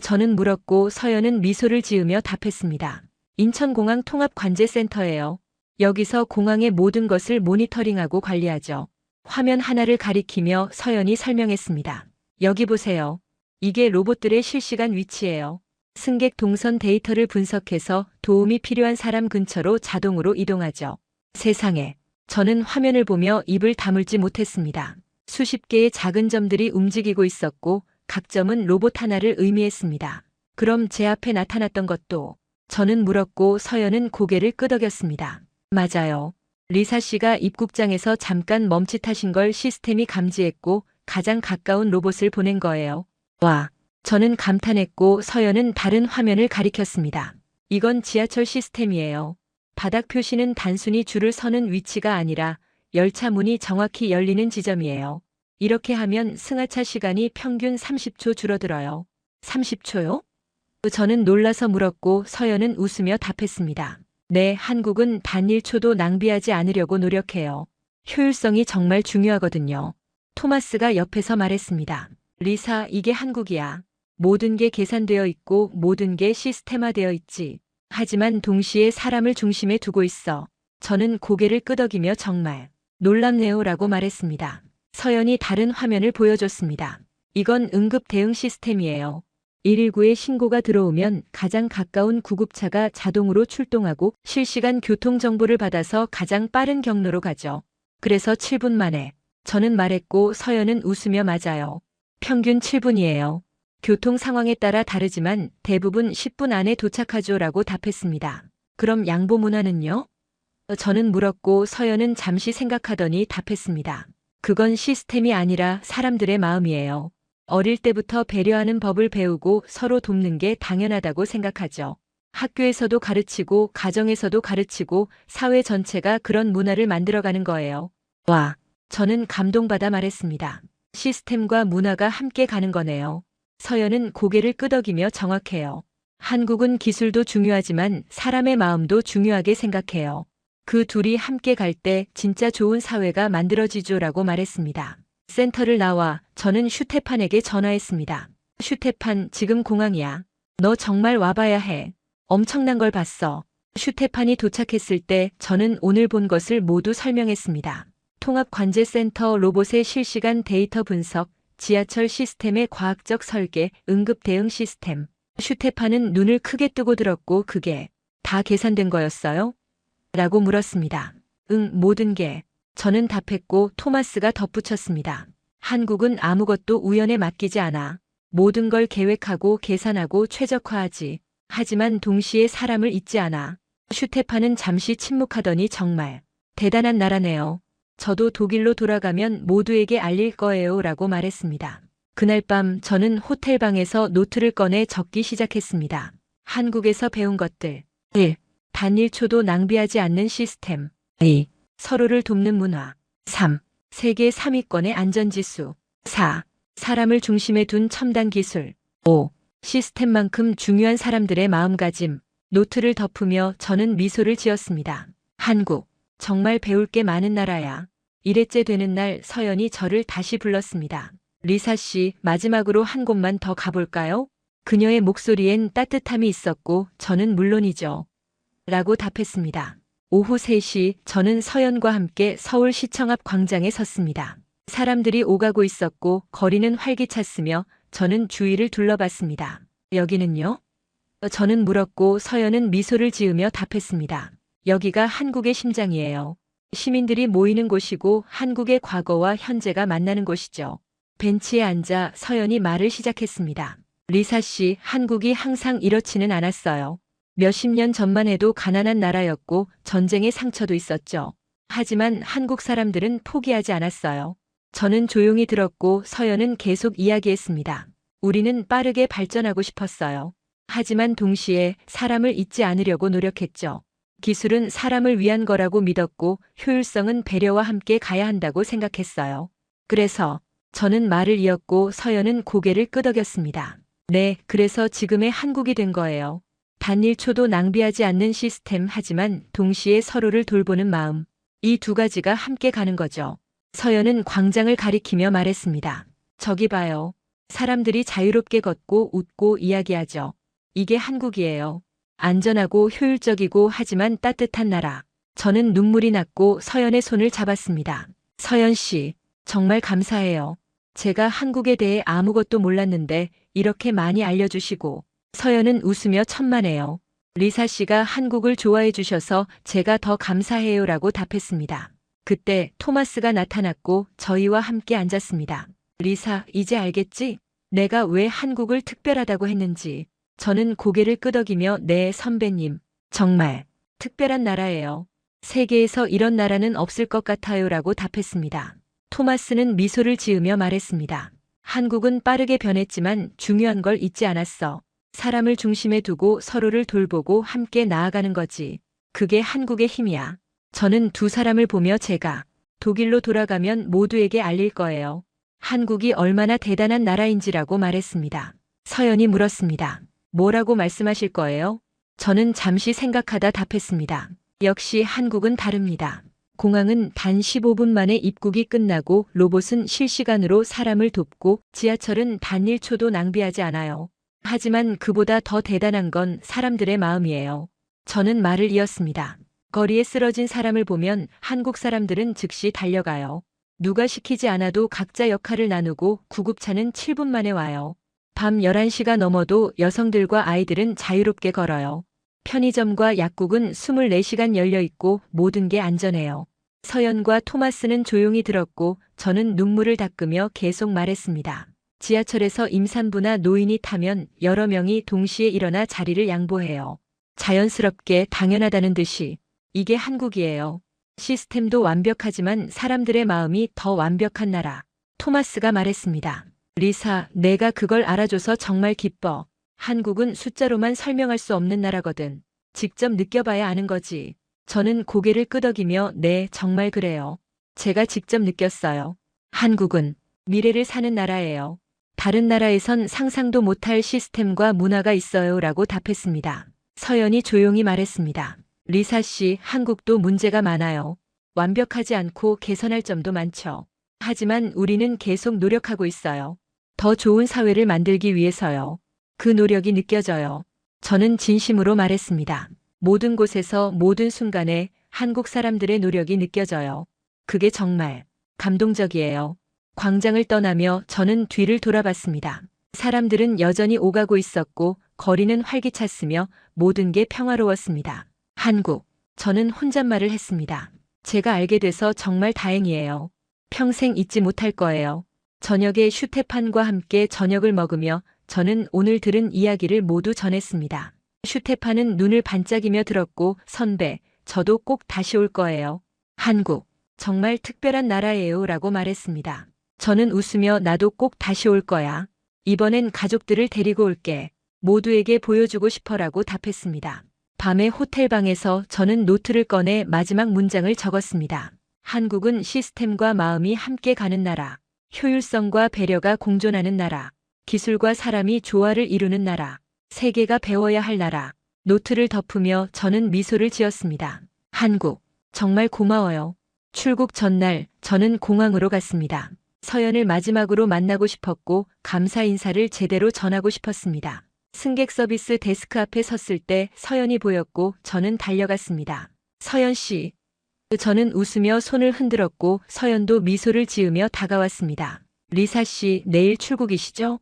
저는 물었고 서연은 미소를 지으며 답했습니다. 인천공항 통합관제센터예요. 여기서 공항의 모든 것을 모니터링하고 관리하죠. 화면 하나를 가리키며 서연이 설명했습니다. 여기 보세요. 이게 로봇들의 실시간 위치예요. 승객 동선 데이터를 분석해서 도움이 필요한 사람 근처로 자동으로 이동하죠. 세상에, 저는 화면을 보며 입을 다물지 못했습니다. 수십 개의 작은 점들이 움직이고 있었고 각 점은 로봇 하나를 의미했습니다. 그럼 제 앞에 나타났던 것도? 저는 물었고 서연은 고개를 끄덕였습니다. 맞아요. 리사 씨가 입국장에서 잠깐 멈칫하신 걸 시스템이 감지했고 가장 가까운 로봇을 보낸 거예요. 와, 저는 감탄했고 서연은 다른 화면을 가리켰습니다. 이건 지하철 시스템이에요. 바닥 표시는 단순히 줄을 서는 위치가 아니라 열차 문이 정확히 열리는 지점이에요. 이렇게 하면 승하차 시간이 평균 30초 줄어들어요. 30초요? 저는 놀라서 물었고 서연은 웃으며 답했습니다. 네, 한국은 단 1초도 낭비하지 않으려고 노력해요. 효율성이 정말 중요하거든요. 토마스가 옆에서 말했습니다. 리사, 이게 한국이야. 모든 게 계산되어 있고 모든 게 시스템화되어 있지. 하지만 동시에 사람을 중심에 두고 있어. 저는 고개를 끄덕이며 정말 놀랍네요라고 말했습니다. 서연이 다른 화면을 보여줬습니다. 이건 응급 대응 시스템이에요. 119에 신고가 들어오면 가장 가까운 구급차가 자동으로 출동하고 실시간 교통 정보를 받아서 가장 빠른 경로로 가죠. 그래서 7분 만에. 저는 말했고 서연은 웃으며 맞아요. 평균 7분이에요. 교통 상황에 따라 다르지만 대부분 10분 안에 도착하죠라고 답했습니다. 그럼 양보 문화는요? 저는 물었고 서연은 잠시 생각하더니 답했습니다. 그건 시스템이 아니라 사람들의 마음이에요. 어릴 때부터 배려하는 법을 배우고 서로 돕는 게 당연하다고 생각하죠. 학교에서도 가르치고 가정에서도 가르치고 사회 전체가 그런 문화를 만들어가는 거예요. 와, 저는 감동받아 말했습니다. 시스템과 문화가 함께 가는 거네요. 서연은 고개를 끄덕이며 정확해요. 한국은 기술도 중요하지만 사람의 마음도 중요하게 생각해요. 그 둘이 함께 갈 때 진짜 좋은 사회가 만들어지죠라고 말했습니다. 센터를 나와 저는 슈테판에게 전화했습니다. 슈테판, 지금 공항이야. 너 정말 와봐야 해. 엄청난 걸 봤어. 슈테판이 도착했을 때 저는 오늘 본 것을 모두 설명했습니다. 통합관제센터 로봇의 실시간 데이터 분석, 지하철 시스템의 과학적 설계, 응급 대응 시스템. 슈테판은 눈을 크게 뜨고 들었고 그게 다 계산된 거였어요? 라고 물었습니다. 응, 모든 게. 저는 답했고 토마스가 덧붙였습니다. 한국은 아무것도 우연에 맡기지 않아. 모든 걸 계획하고 계산하고 최적화하지. 하지만 동시에 사람을 잊지 않아. 슈테판은 잠시 침묵하더니 정말 대단한 나라네요. 저도 독일로 돌아가면 모두에게 알릴 거예요 라고 말했습니다. 그날 밤 저는 호텔방에서 노트를 꺼내 적기 시작했습니다. 한국에서 배운 것들. 1. 단 1초도 낭비하지 않는 시스템. 2. 서로를 돕는 문화. 3. 세계 3위권의 안전지수. 4. 사람을 중심에 둔 첨단 기술. 5. 시스템만큼 중요한 사람들의 마음가짐. 노트를 덮으며 저는 미소를 지었습니다. 한국, 정말 배울 게 많은 나라야. 1회째 되는 날 서연이 저를 다시 불렀습니다. 리사 씨, 마지막으로 한 곳만 더 가볼까요? 그녀의 목소리엔 따뜻함이 있었고 저는 물론이죠. 라고 답했습니다. 오후 3시 저는 서연과 함께 서울시청 앞 광장에 섰습니다. 사람들이 오가고 있었고 거리는 활기찼으며 저는 주위를 둘러봤습니다. 여기는요? 저는 물었고 서연은 미소를 지으며 답했습니다. 여기가 한국의 심장이에요. 시민들이 모이는 곳이고 한국의 과거와 현재가 만나는 곳이죠. 벤치에 앉아 서연이 말을 시작했습니다. 리사 씨, 한국이 항상 이렇지는 않았어요. 몇십 년 전만 해도 가난한 나라였고 전쟁의 상처도 있었죠. 하지만 한국 사람들은 포기하지 않았어요. 저는 조용히 들었고 서연은 계속 이야기했습니다. 우리는 빠르게 발전하고 싶었어요. 하지만 동시에 사람을 잊지 않으려고 노력했죠. 기술은 사람을 위한 거라고 믿었고 효율성은 배려와 함께 가야 한다고 생각했어요. 그래서 저는 말을 이었고 서연은 고개를 끄덕였습니다. 네, 그래서 지금의 한국이 된 거예요. 단 1초도 낭비하지 않는 시스템 하지만 동시에 서로를 돌보는 마음. 이 두 가지가 함께 가는 거죠. 서연은 광장을 가리키며 말했습니다. 저기 봐요. 사람들이 자유롭게 걷고 웃고 이야기하죠. 이게 한국이에요. 안전하고 효율적이고 하지만 따뜻한 나라. 저는 눈물이 났고 서연의 손을 잡았습니다. 서연 씨, 정말 감사해요. 제가 한국에 대해 아무것도 몰랐는데 이렇게 많이 알려주시고 서연은 웃으며 천만에요. 리사 씨가 한국을 좋아해 주셔서 제가 더 감사해요라고 답했습니다. 그때 토마스가 나타났고 저희와 함께 앉았습니다. 리사, 이제 알겠지? 내가 왜 한국을 특별하다고 했는지. 저는 고개를 끄덕이며 네, 선배님. 정말 특별한 나라예요. 세계에서 이런 나라는 없을 것 같아요라고 답했습니다. 토마스는 미소를 지으며 말했습니다. 한국은 빠르게 변했지만 중요한 걸 잊지 않았어. 사람을 중심에 두고 서로를 돌보고 함께 나아가는 거지. 그게 한국의 힘이야. 저는 두 사람을 보며 제가 독일로 돌아가면 모두에게 알릴 거예요. 한국이 얼마나 대단한 나라인지라고 말했습니다. 서연이 물었습니다. 뭐라고 말씀하실 거예요? 저는 잠시 생각하다 답했습니다. 역시 한국은 다릅니다. 공항은 단 15분 만에 입국이 끝나고 로봇은 실시간으로 사람을 돕고 지하철은 단 1초도 낭비하지 않아요. 하지만 그보다 더 대단한 건 사람들의 마음이에요. 저는 말을 이었습니다. 거리에 쓰러진 사람을 보면 한국 사람들은 즉시 달려가요. 누가 시키지 않아도 각자 역할을 나누고 구급차는 7분 만에 와요. 밤 11시가 넘어도 여성들과 아이들은 자유롭게 걸어요. 편의점과 약국은 24시간 열려 있고 모든 게 안전해요. 서연과 토마스는 조용히 들었고 저는 눈물을 닦으며 계속 말했습니다. 지하철에서 임산부나 노인이 타면 여러 명이 동시에 일어나 자리를 양보해요. 자연스럽게 당연하다는 듯이. 이게 한국이에요. 시스템도 완벽하지만 사람들의 마음이 더 완벽한 나라. 토마스가 말했습니다. 리사, 내가 그걸 알아줘서 정말 기뻐. 한국은 숫자로만 설명할 수 없는 나라거든. 직접 느껴봐야 아는 거지. 저는 고개를 끄덕이며 네, 정말 그래요. 제가 직접 느꼈어요. 한국은 미래를 사는 나라예요. 다른 나라에선 상상도 못할 시스템과 문화가 있어요 라고 답했습니다. 서연이 조용히 말했습니다. 리사 씨, 한국도 문제가 많아요. 완벽하지 않고 개선할 점도 많죠. 하지만 우리는 계속 노력하고 있어요. 더 좋은 사회를 만들기 위해서요. 그 노력이 느껴져요. 저는 진심으로 말했습니다. 모든 곳에서 모든 순간에 한국 사람들의 노력이 느껴져요. 그게 정말 감동적이에요. 광장을 떠나며 저는 뒤를 돌아봤습니다. 사람들은 여전히 오가고 있었고 거리는 활기찼으며 모든 게 평화로웠습니다. 한국. 저는 혼잣말을 했습니다. 제가 알게 돼서 정말 다행이에요. 평생 잊지 못할 거예요. 저녁에 슈테판과 함께 저녁을 먹으며 저는 오늘 들은 이야기를 모두 전했습니다. 슈테판은 눈을 반짝이며 들었고 선배, 저도 꼭 다시 올 거예요. 한국. 정말 특별한 나라예요 라고 말했습니다. 저는 웃으며 나도 꼭 다시 올 거야. 이번엔 가족들을 데리고 올게. 모두에게 보여주고 싶어라고 답했습니다. 밤에 호텔방에서 저는 노트를 꺼내 마지막 문장을 적었습니다. 한국은 시스템과 마음이 함께 가는 나라. 효율성과 배려가 공존하는 나라. 기술과 사람이 조화를 이루는 나라. 세계가 배워야 할 나라. 노트를 덮으며 저는 미소를 지었습니다. 한국. 정말 고마워요. 출국 전날 저는 공항으로 갔습니다. 서연을 마지막으로 만나고 싶었고 감사 인사를 제대로 전하고 싶었습니다. 승객 서비스 데스크 앞에 섰을 때 서연이 보였고 저는 달려갔습니다. 서연 씨. 저는 웃으며 손을 흔들었고 서연도 미소를 지으며 다가왔습니다. 리사 씨, 내일 출국이시죠?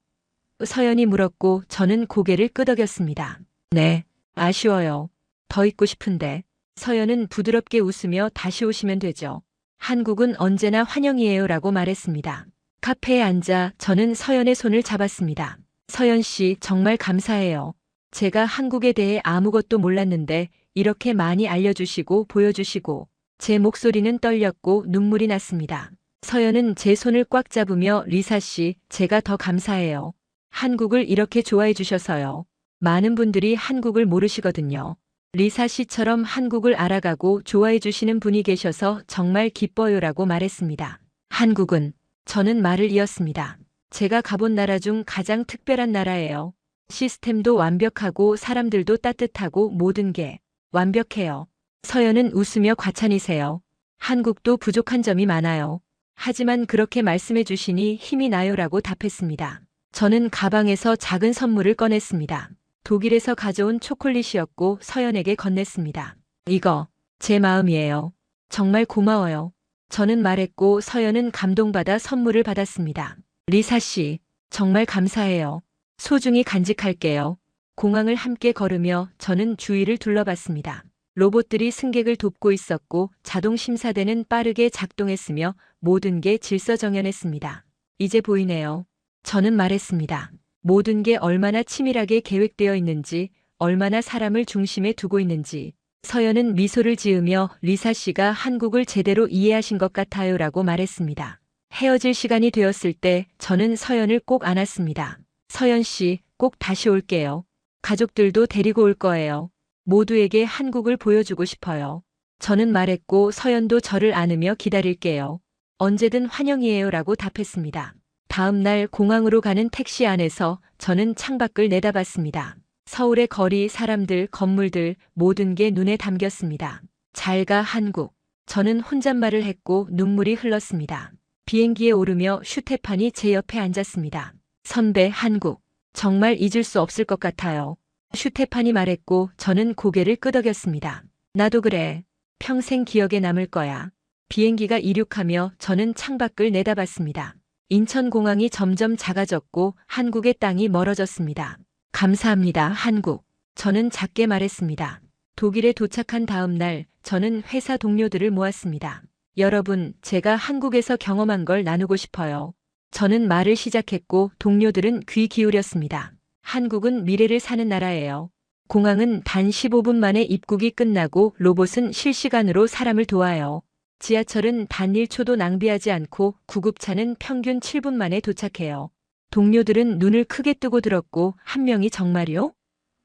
서연이 물었고 저는 고개를 끄덕였습니다. 네, 아쉬워요. 더 있고 싶은데. 서연은 부드럽게 웃으며 다시 오시면 되죠. 한국은 언제나 환영이에요 라고 말했습니다. 카페에 앉아 저는 서연의 손을 잡았습니다. 서연 씨, 정말 감사해요. 제가 한국에 대해 아무것도 몰랐는데 이렇게 많이 알려주시고 보여주시고 제 목소리는 떨렸고 눈물이 났습니다. 서연은 제 손을 꽉 잡으며 리사 씨, 제가 더 감사해요. 한국을 이렇게 좋아해 주셔서요. 많은 분들이 한국을 모르시거든요. 리사 씨처럼 한국을 알아가고 좋아해 주시는 분이 계셔서 정말 기뻐요라고 말했습니다. 한국은, 저는 말을 이었습니다. 제가 가본 나라 중 가장 특별한 나라예요. 시스템도 완벽하고 사람들도 따뜻하고 모든 게 완벽해요. 서연은 웃으며 과찬이세요. 한국도 부족한 점이 많아요. 하지만 그렇게 말씀해 주시니 힘이 나요라고 답했습니다. 저는 가방에서 작은 선물을 꺼냈습니다. 독일에서 가져온 초콜릿이었고 서연에게 건넸습니다. 이거 제 마음이에요. 정말 고마워요. 저는 말했고 서연은 감동받아 선물을 받았습니다. 리사 씨, 정말 감사해요. 소중히 간직할게요. 공항을 함께 걸으며 저는 주위를 둘러봤습니다. 로봇들이 승객을 돕고 있었고 자동 심사대는 빠르게 작동했으며 모든 게 질서정연했습니다. 이제 보이네요. 저는 말했습니다. 모든 게 얼마나 치밀하게 계획되어 있는지, 얼마나 사람을 중심에 두고 있는지. 서연은 미소를 지으며 리사 씨가 한국을 제대로 이해하신 것 같아요라고 말했습니다. 헤어질 시간이 되었을 때 저는 서연을 꼭 안았습니다. 서연 씨, 꼭 다시 올게요. 가족들도 데리고 올 거예요. 모두에게 한국을 보여주고 싶어요. 저는 말했고 서연도 저를 안으며 기다릴게요. 언제든 환영이에요 라고 답했습니다. 다음 날 공항으로 가는 택시 안에서 저는 창밖을 내다봤습니다. 서울의 거리, 사람들, 건물들 모든 게 눈에 담겼습니다. 잘 가 한국. 저는 혼잣말을 했고 눈물이 흘렀습니다. 비행기에 오르며 슈테판이 제 옆에 앉았습니다. 선배 한국. 정말 잊을 수 없을 것 같아요. 슈테판이 말했고 저는 고개를 끄덕였습니다. 나도 그래. 평생 기억에 남을 거야. 비행기가 이륙하며 저는 창밖을 내다봤습니다. 인천공항이 점점 작아졌고 한국의 땅이 멀어졌습니다. 감사합니다, 한국. 저는 작게 말했습니다. 독일에 도착한 다음 날 저는 회사 동료들을 모았습니다. 여러분, 제가 한국에서 경험한 걸 나누고 싶어요. 저는 말을 시작했고 동료들은 귀 기울였습니다. 한국은 미래를 사는 나라예요. 공항은 단 15분 만에 입국이 끝나고 로봇은 실시간으로 사람을 도와요. 지하철은 단 1초도 낭비하지 않고 구급차는 평균 7분 만에 도착해요. 동료들은 눈을 크게 뜨고 들었고 한 명이 정말이요?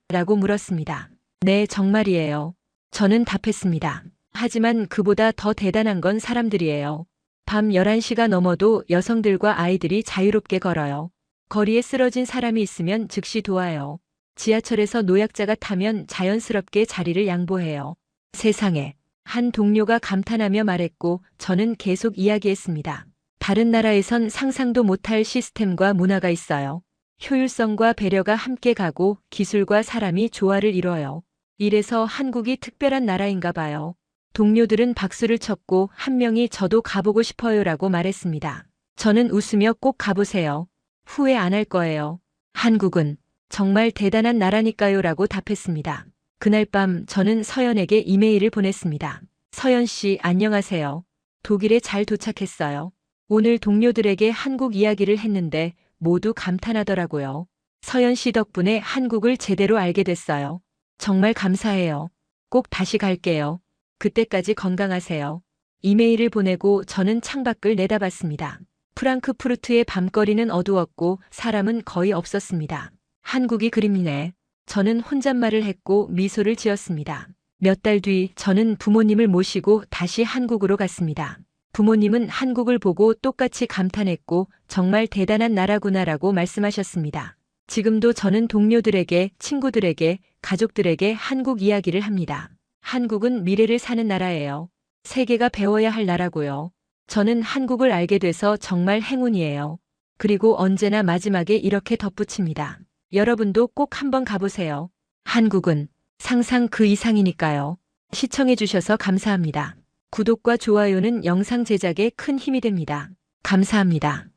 라고 물었습니다. 네, 정말이에요. 저는 답했습니다. 하지만 그보다 더 대단한 건 사람들이에요. 밤 11시가 넘어도 여성들과 아이들이 자유롭게 걸어요. 거리에 쓰러진 사람이 있으면 즉시 도와요. 지하철에서 노약자가 타면 자연스럽게 자리를 양보해요. 세상에. 한 동료가 감탄하며 말했고 저는 계속 이야기했습니다. 다른 나라에선 상상도 못할 시스템과 문화가 있어요. 효율성과 배려가 함께 가고 기술과 사람이 조화를 이뤄요. 이래서 한국이 특별한 나라인가 봐요. 동료들은 박수를 쳤고 한 명이 저도 가보고 싶어요라고 말했습니다. 저는 웃으며 꼭 가보세요. 후회 안 할 거예요. 한국은 정말 대단한 나라니까요라고 답했습니다. 그날 밤 저는 서연에게 이메일을 보냈습니다. 서연 씨, 안녕하세요. 독일에 잘 도착했어요. 오늘 동료들에게 한국 이야기를 했는데 모두 감탄하더라고요. 서연 씨 덕분에 한국을 제대로 알게 됐어요. 정말 감사해요. 꼭 다시 갈게요. 그때까지 건강하세요. 이메일을 보내고 저는 창밖을 내다봤습니다. 프랑크푸르트의 밤거리는 어두웠고 사람은 거의 없었습니다. 한국이 그립네. 저는 혼잣말을 했고 미소를 지었습니다. 몇 달 뒤 저는 부모님을 모시고 다시 한국으로 갔습니다. 부모님은 한국을 보고 똑같이 감탄했고 정말 대단한 나라구나라고 말씀하셨습니다. 지금도 저는 동료들에게, 친구들에게, 가족들에게 한국 이야기를 합니다. 한국은 미래를 사는 나라예요. 세계가 배워야 할 나라고요. 저는 한국을 알게 돼서 정말 행운이에요. 그리고 언제나 마지막에 이렇게 덧붙입니다. 여러분도 꼭 한번 가보세요. 한국은 상상 그 이상이니까요. 시청해주셔서 감사합니다. 구독과 좋아요는 영상 제작에 큰 힘이 됩니다. 감사합니다.